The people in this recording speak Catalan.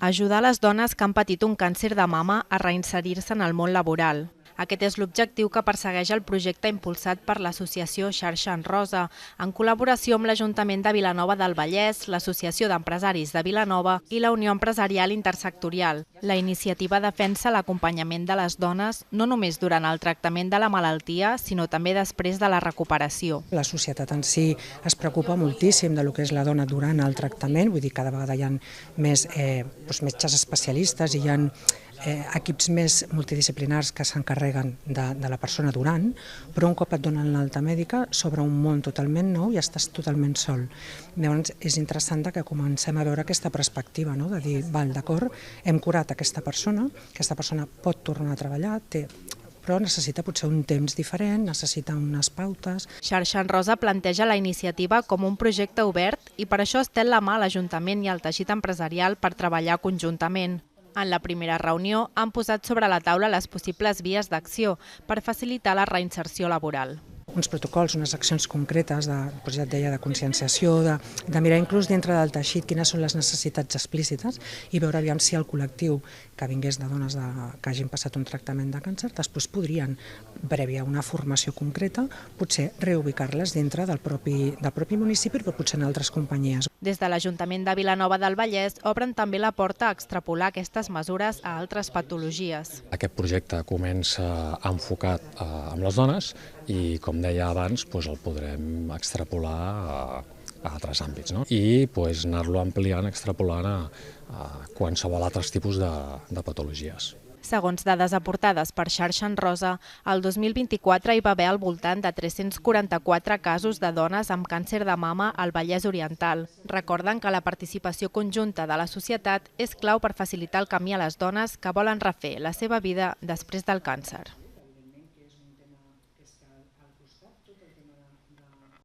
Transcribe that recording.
Ajudar les dones que han patit un càncer de mama a reinserir-se en el món laboral. Aquest és l'objectiu que persegueix el projecte impulsat per l'associació Xarxa en Rosa, en col·laboració amb l'Ajuntament de Vilanova del Vallès, l'Associació d'Empresaris de Vilanova i la Unió Empresarial Intersectorial. La iniciativa defensa l'acompanyament de les dones no només durant el tractament de la malaltia, sinó també després de la recuperació. La societat en si es preocupa moltíssim de lo que és la dona durant el tractament, vull dir, cada vegada hi ha més metges especialistes i hi ha equips més multidisciplinars que s'encarreguen de la persona durant, però un cop et donen l'alta mèdica s'obre un món totalment nou i estàs totalment sol. Llavors és interessant que comencem a veure aquesta perspectiva, no? De dir, val, d'acord, hem curat aquesta persona pot tornar a treballar, però necessita potser un temps diferent, necessita unes pautes. Xarxa en Rosa planteja la iniciativa com un projecte obert i per això estén la mà a l'Ajuntament i al teixit empresarial per treballar conjuntament. En la primera reunió han posat sobre la taula les possibles vies d'acció per facilitar la reinserció laboral. Uns protocols, unes accions concretes, ja et deia, de conscienciació, de mirar inclús dintre del teixit quines són les necessitats explícites i veure aviam si el col·lectiu que vingués de dones que hagin passat un tractament de càncer després podrien, prèvia una formació concreta, potser reubicar-les dintre del propi municipi, però potser en altres companyies. Des de l'Ajuntament de Vilanova del Vallès obren també la porta a extrapolar aquestes mesures a altres patologies. Aquest projecte comença enfocat amb les dones i, com deia abans, el podrem extrapolar a altres àmbits, no? I anar-lo ampliant, extrapolant a qualsevol altres tipus de patologies. Segons dades aportades per Xarxa en Rosa, el 2024 hi va haver al voltant de 344 casos de dones amb càncer de mama al Vallès Oriental. Recorden que la participació conjunta de la societat és clau per facilitar el camí a les dones que volen refer la seva vida després del càncer.